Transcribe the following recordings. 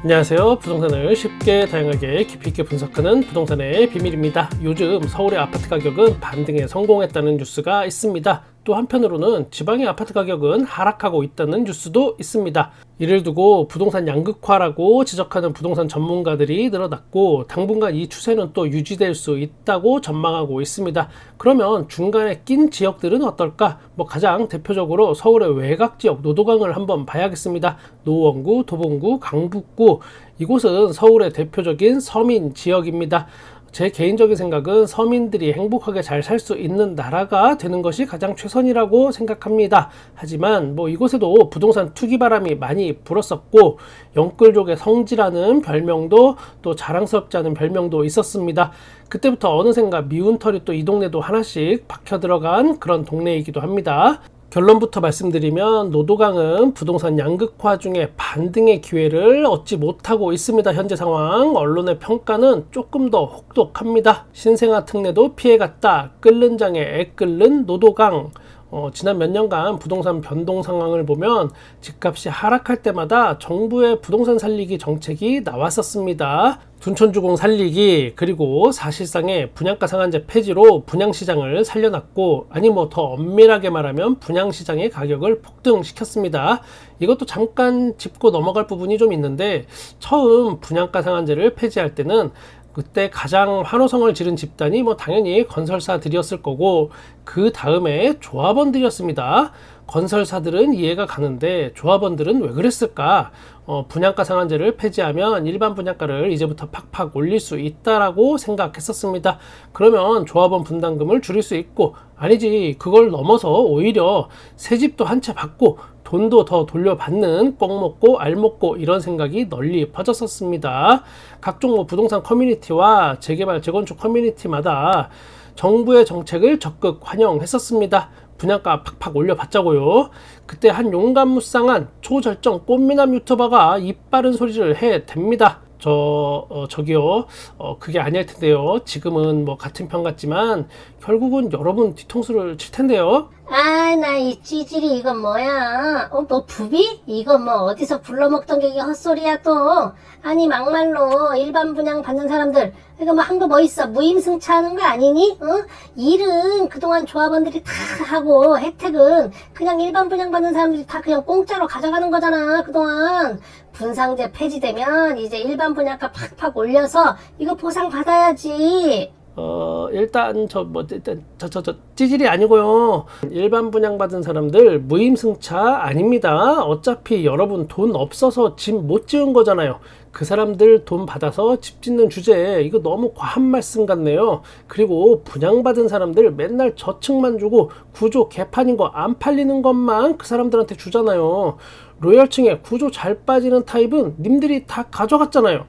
안녕하세요. 부동산을 쉽게 다양하게 깊이 있게 분석하는 부동산의 비밀입니다. 요즘 서울의 아파트 가격은 반등에 성공했다는 뉴스가 있습니다. 또 한편으로는 지방의 아파트 가격은 하락하고 있다는 뉴스도 있습니다. 이를 두고 부동산 양극화라고 지적하는 부동산 전문가들이 늘어났고 당분간 이 추세는 또 유지될 수 있다고 전망하고 있습니다. 그러면 중간에 낀 지역들은 어떨까? 가장 대표적으로 서울의 외곽지역 노도강을 한번 봐야겠습니다. 노원구, 도봉구, 강북구 이곳은 서울의 대표적인 서민 지역입니다. 제 개인적인 생각은 서민들이 행복하게 잘 살 수 있는 나라가 되는 것이 가장 최선이라고 생각합니다. 하지만 이곳에도 부동산 투기 바람이 많이 불었었고 영끌족의 성지라는 별명도 또 자랑스럽지 않은 별명도 있었습니다. 그때부터 어느샌가 미운 털이 또 이 동네도 하나씩 박혀 들어간 그런 동네이기도 합니다. 결론부터 말씀드리면 노도강은 부동산 양극화 중에 반등의 기회를 얻지 못하고 있습니다. 현재 상황 언론의 평가는 조금 더 혹독합니다. 신생아 특례도 피해갔다. 끓는 장에 애 끓는 노도강. 지난 몇 년간 부동산 변동 상황을 보면 집값이 하락할 때마다 정부의 부동산 살리기 정책이 나왔었습니다. 둔촌주공 살리기 그리고 사실상의 분양가 상한제 폐지로 분양시장을 살려놨고 더 엄밀하게 말하면 분양시장의 가격을 폭등시켰습니다. 이것도 잠깐 짚고 넘어갈 부분이 좀 있는데 처음 분양가 상한제를 폐지할 때는 그때 가장 환호성을 지른 집단이 당연히 건설사들이었을 거고 그 다음에 조합원들이었습니다. 건설사들은 이해가 가는데 조합원들은 왜 그랬을까? 분양가 상한제를 폐지하면 일반 분양가를 이제부터 팍팍 올릴 수 있다라고 생각했었습니다. 그러면 조합원 분담금을 줄일 수 있고 아니지 그걸 넘어서 오히려 새 집도 한 채 받고 돈도 더 돌려받는 꼭 먹고 알 먹고 이런 생각이 널리 퍼졌었습니다. 각종 부동산 커뮤니티와 재개발 재건축 커뮤니티마다 정부의 정책을 적극 환영했었습니다. 분양가 팍팍 올려봤자고요. 그때 한 용감무쌍한 초절정 꽃미남 유튜버가 입 바른 소리를 해댑니다. 저기요 그게 아닐 텐데요. 지금은 같은 편 같지만 결국은 여러분 뒤통수를 칠 텐데요. 나 이 찌질이 이건 뭐야? 부비? 이거 어디서 불러먹던 게 헛소리야 또. 아니 막말로 일반 분양 받는 사람들 이거 한 거 있어? 무임승차하는 거 아니니? 일은 그동안 조합원들이 다 하고 혜택은 그냥 일반 분양 받는 사람들이 다 그냥 공짜로 가져가는 거잖아. 그동안 분상제 폐지되면 이제 일반 분양가 팍팍 올려서 이거 보상 받아야지. 일단 찌질이 아니고요. 일반 분양받은 사람들 무임승차 아닙니다. 어차피 여러분 돈 없어서 집 못 지은 거잖아요. 그 사람들 돈 받아서 집 짓는 주제에 이거 너무 과한 말씀 같네요. 그리고 분양받은 사람들 맨날 저층만 주고 구조 개판인 거 안 팔리는 것만 그 사람들한테 주잖아요. 로열층에 구조 잘 빠지는 타입은 님들이 다 가져갔잖아요.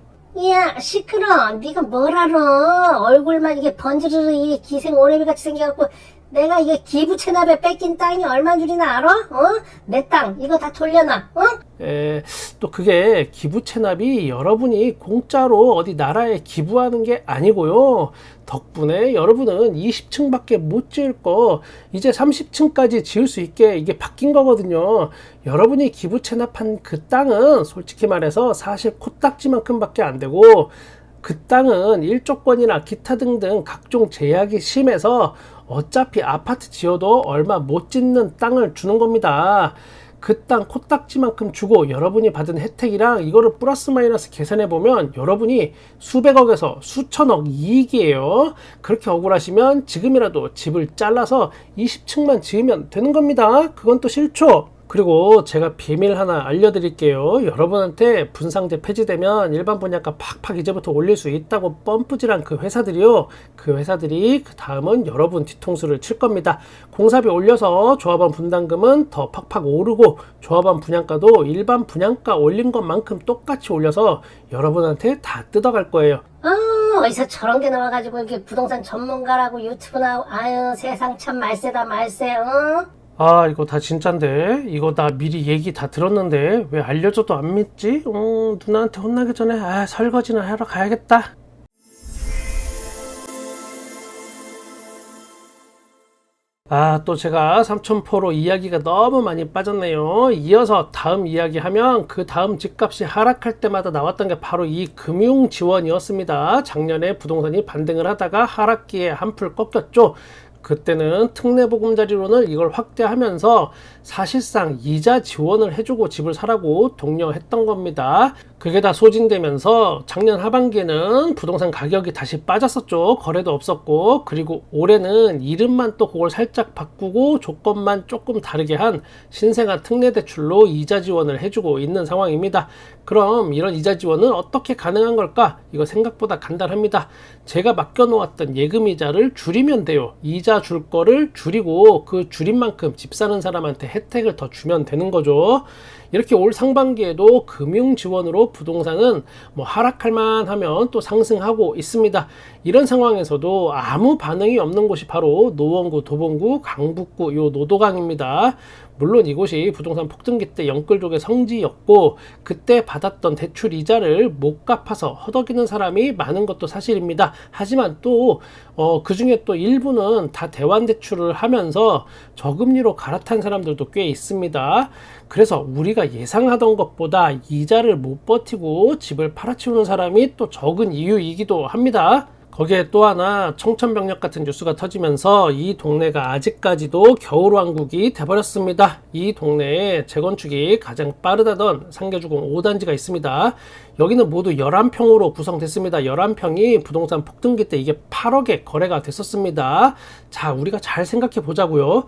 야 시끄러. 네가 뭘 알아. 얼굴만 이게 번지르르 이게 기생 오래비같이 생겨갖고 내가 이게 기부 체납에 뺏긴 땅이 얼마 줄이나 알아? 내 땅 이거 다 돌려놔. 또 그게 기부 체납이 여러분이 공짜로 어디 나라에 기부하는 게 아니고요. 덕분에 여러분은 20층밖에 못 지을 거 이제 30층까지 지을 수 있게 이게 바뀐 거거든요. 여러분이 기부 체납한 그 땅은 솔직히 말해서 사실 코딱지만큼 밖에 안 되고 그 땅은 일조권이나 기타 등등 각종 제약이 심해서 어차피 아파트 지어도 얼마 못 짓는 땅을 주는 겁니다. 그 땅 코딱지만큼 주고 여러분이 받은 혜택이랑 이거를 플러스 마이너스 계산해 보면 여러분이 수백억에서 수천억 이익이에요. 그렇게 억울하시면 지금이라도 집을 잘라서 20층만 지으면 되는 겁니다. 그건 또 싫죠? 그리고 제가 비밀 하나 알려드릴게요. 여러분한테 분상제 폐지되면 일반 분양가 팍팍 이제부터 올릴 수 있다고 펌프질한 그 회사들이요. 그 회사들이 그 다음은 여러분 뒤통수를 칠 겁니다. 공사비 올려서 조합원 분담금은 더 팍팍 오르고 조합원 분양가도 일반 분양가 올린 것만큼 똑같이 올려서 여러분한테 다 뜯어갈 거예요. 어디서 저런 게 나와가지고 이렇게 부동산 전문가라고 유튜브 나오고 아유 세상 참 말세다 말세. 이거 다 진짠데 이거 나 미리 얘기 다 들었는데 왜 알려줘도 안 믿지? 누나한테 혼나기 전에 설거지나 하러 가야겠다. 또 제가 삼천포로 이야기가 너무 많이 빠졌네요. 이어서 다음 이야기하면 그 다음 집값이 하락할 때마다 나왔던 게 바로 이 금융지원이었습니다. 작년에 부동산이 반등을 하다가 하락기에 한풀 꺾였죠. 그때는 특례보금자리론을 이걸 확대하면서 사실상 이자 지원을 해주고 집을 사라고 독려했던 겁니다. 그게 다 소진되면서 작년 하반기에는 부동산 가격이 다시 빠졌었죠. 거래도 없었고, 그리고 올해는 이름만 또 그걸 살짝 바꾸고 조건만 조금 다르게 한 신생아 특례대출로 이자 지원을 해주고 있는 상황입니다. 그럼 이런 이자 지원은 어떻게 가능한 걸까? 이거 생각보다 간단합니다. 제가 맡겨놓았던 예금이자를 줄이면 돼요. 이자 줄 거를 줄이고 그 줄인 만큼 집 사는 사람한테 혜택을 더 주면 되는 거죠. 이렇게 올 상반기에도 금융지원으로 부동산은 하락할 만하면 또 상승하고 있습니다. 이런 상황에서도 아무 반응이 없는 곳이 바로 노원구, 도봉구, 강북구 요 노도강입니다. 물론 이곳이 부동산 폭등기 때 영끌족의 성지였고 그때 받았던 대출 이자를 못 갚아서 허덕이는 사람이 많은 것도 사실입니다. 하지만 또 그 중에 또 일부는 다 대환 대출을 하면서 저금리로 갈아탄 사람들도 꽤 있습니다. 그래서 우리가 예상하던 것보다 이자를 못 버티고 집을 팔아치우는 사람이 또 적은 이유이기도 합니다. 거기에 또 하나 청천벽력 같은 뉴스가 터지면서 이 동네가 아직까지도 겨울왕국이 돼버렸습니다. 이 동네에 재건축이 가장 빠르다던 상계주공 5단지가 있습니다. 여기는 모두 11평으로 구성됐습니다. 11평이 부동산 폭등기 때 이게 8억에 거래가 됐었습니다. 자, 우리가 잘 생각해 보자고요.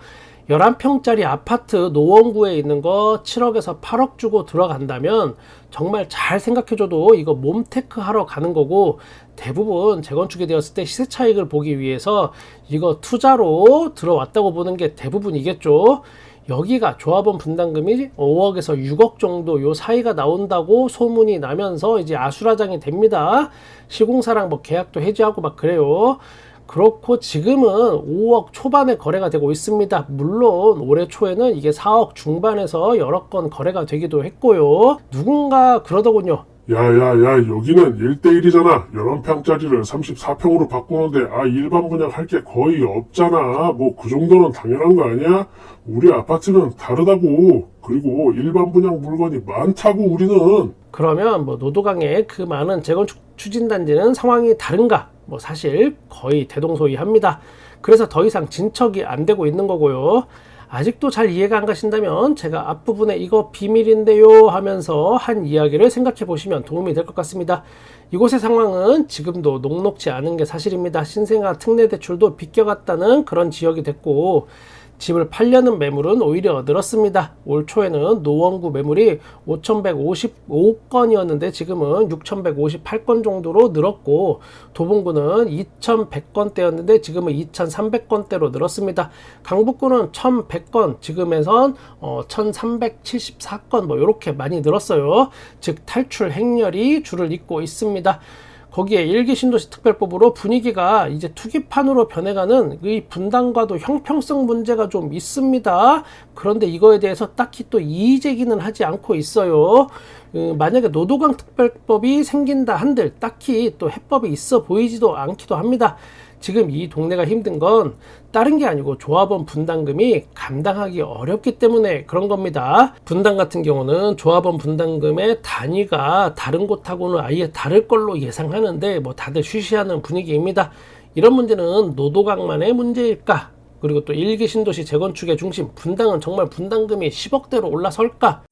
11평짜리 아파트 노원구에 있는 거 7억에서 8억 주고 들어간다면 정말 잘 생각해줘도 이거 몸테크 하러 가는 거고, 대부분 재건축이 되었을 때 시세 차익을 보기 위해서 이거 투자로 들어왔다고 보는 게 대부분이겠죠. 여기가 조합원 분담금이 5억에서 6억 정도 요 사이가 나온다고 소문이 나면서 이제 아수라장이 됩니다. 시공사랑 계약도 해지하고 막 그래요. 그렇고 지금은 5억 초반에 거래가 되고 있습니다. 물론 올해 초에는 이게 4억 중반에서 여러 건 거래가 되기도 했고요. 누군가 그러더군요. 야야야, 여기는 1대1이잖아. 11평짜리를 34평으로 바꾸는데 일반 분양할 게 거의 없잖아. 그 정도는 당연한 거 아니야? 우리 아파트는 다르다고. 그리고 일반 분양 물건이 많다고 우리는. 그러면 노도강의 그 많은 재건축 추진단지는 상황이 다른가? 사실 거의 대동소이합니다. 그래서 더 이상 진척이 안 되고 있는 거고요. 아직도 잘 이해가 안 가신다면 제가 앞부분에 이거 비밀인데요 하면서 한 이야기를 생각해 보시면 도움이 될 것 같습니다. 이곳의 상황은 지금도 녹록지 않은 게 사실입니다. 신생아 특례대출도 비껴갔다는 그런 지역이 됐고, 집을 팔려는 매물은 오히려 늘었습니다. 올 초에는 노원구 매물이 5,155건이었는데 지금은 6,158건 정도로 늘었고, 도봉구는 2,100건대였는데 지금은 2,300건대로 늘었습니다. 강북구는 1,100건, 지금에선 1,374건 이렇게 많이 늘었어요. 즉 탈출 행렬이 줄을 잇고 있습니다. 거기에 일기 신도시 특별법으로 분위기가 이제 투기판으로 변해가는 이 분당과도 형평성 문제가 좀 있습니다. 그런데 이거에 대해서 딱히 또 이의 제기는 하지 않고 있어요. 만약에 노도강 특별법이 생긴다 한들 딱히 또 해법이 있어 보이지도 않기도 합니다. 지금 이 동네가 힘든 건 다른 게 아니고 조합원 분담금이 감당하기 어렵기 때문에 그런 겁니다. 분당 같은 경우는 조합원 분담금의 단위가 다른 곳하고는 아예 다를 걸로 예상하는데 다들 쉬쉬하는 분위기입니다. 이런 문제는 노도강만의 문제일까? 그리고 또 일기 신도시 재건축의 중심 분당은 정말 분담금이 10억대로 올라설까?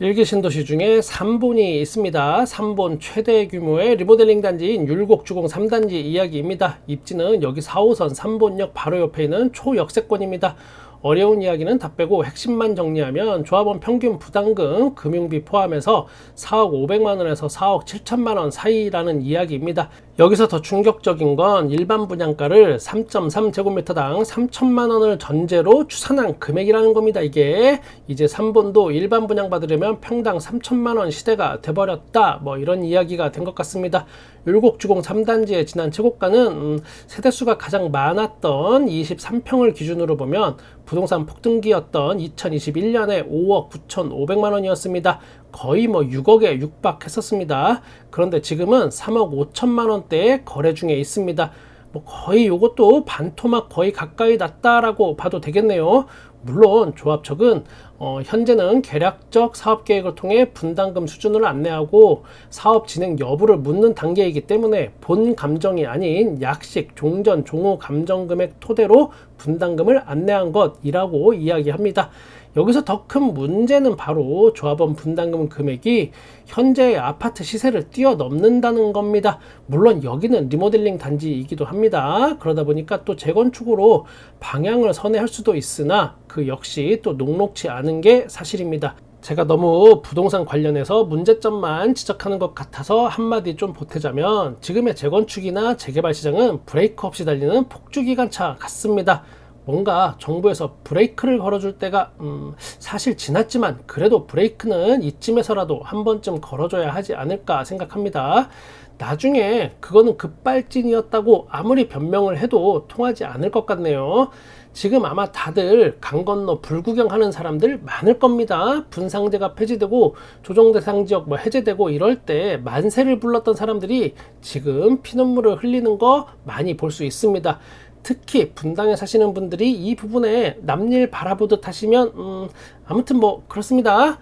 일기 신도시 중에 3본이 있습니다. 3본 최대 규모의 리모델링 단지인 율곡주공 3단지 이야기입니다. 입지는 여기 4호선 3본역 바로 옆에 있는 초역세권입니다. 어려운 이야기는 다 빼고 핵심만 정리하면 조합원 평균 부담금, 금융비 포함해서 4억 500만원에서 4억 7천만원 사이라는 이야기입니다. 여기서 더 충격적인 건 일반 분양가를 3.3제곱미터당 3천만원을 전제로 추산한 금액이라는 겁니다. 이게 이제 3본도 일반 분양 받으려면 평당 3천만원 시대가 돼버렸다, 이런 이야기가 된 것 같습니다. 율곡주공 3단지의 지난 최고가는 세대수가 가장 많았던 23평을 기준으로 보면 부동산 폭등기였던 2021년에 5억 9,500만원이었습니다. 거의 6억에 육박했었습니다. 그런데 지금은 3억 5천만원 가격대에 거래 중에 있습니다. 뭐 거의 요것도 반토막 거의 가까이 났다라고 봐도 되겠네요. 물론 조합 측은 현재는 계략적 사업 계획을 통해 분담금 수준을 안내하고 사업 진행 여부를 묻는 단계이기 때문에 본 감정이 아닌 약식, 종전, 종후 감정 금액 토대로 분담금을 안내한 것이라고 이야기합니다. 여기서 더 큰 문제는 바로 조합원 분담금 금액이 현재의 아파트 시세를 뛰어넘는다는 겁니다. 물론 여기는 리모델링 단지이기도 합니다. 그러다 보니까 또 재건축으로 방향을 선회할 수도 있으나 그 역시 또 녹록지 않은 게 사실입니다. 제가 너무 부동산 관련해서 문제점만 지적하는 것 같아서 한마디 좀 보태자면 지금의 재건축이나 재개발 시장은 브레이크 없이 달리는 폭주기관차 같습니다. 뭔가 정부에서 브레이크를 걸어줄 때가 사실 지났지만 그래도 브레이크는 이쯤에서라도 한 번쯤 걸어줘야 하지 않을까 생각합니다. 나중에 그거는 급발진이었다고 아무리 변명을 해도 통하지 않을 것 같네요. 지금 아마 다들 강 건너 불구경하는 사람들 많을 겁니다. 분상제가 폐지되고 조정대상 지역 해제되고 이럴 때 만세를 불렀던 사람들이 지금 피눈물을 흘리는 거 많이 볼 수 있습니다. 특히 분당에 사시는 분들이 이 부분에 남일 바라보듯 하시면 아무튼 뭐 그렇습니다.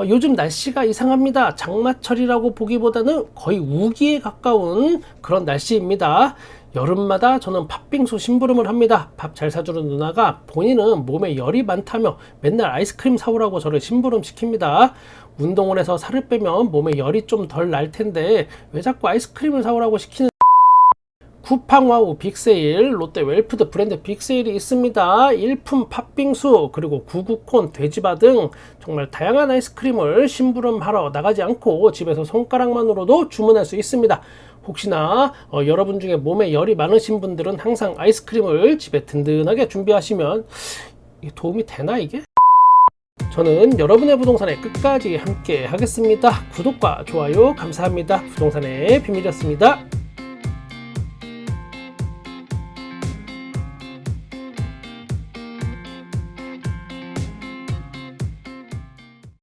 요즘 날씨가 이상합니다. 장마철이라고 보기보다는 거의 우기에 가까운 그런 날씨입니다. 여름마다 저는 팥빙수 심부름을 합니다. 밥 잘 사주는 누나가 본인은 몸에 열이 많다며 맨날 아이스크림 사오라고 저를 심부름 시킵니다. 운동을 해서 살을 빼면 몸에 열이 좀 덜 날 텐데 왜 자꾸 아이스크림을 사오라고 시키는 쿠팡와우 빅세일, 롯데 웰푸드 브랜드 빅세일이 있습니다. 일품 팥빙수, 그리고 구구콘, 돼지바 등 정말 다양한 아이스크림을 심부름하러 나가지 않고 집에서 손가락만으로도 주문할 수 있습니다. 혹시나 여러분 중에 몸에 열이 많으신 분들은 항상 아이스크림을 집에 든든하게 준비하시면 이게 도움이 되나 이게? 저는 여러분의 부동산에 끝까지 함께 하겠습니다. 구독과 좋아요 감사합니다. 부동산의 비밀이었습니다.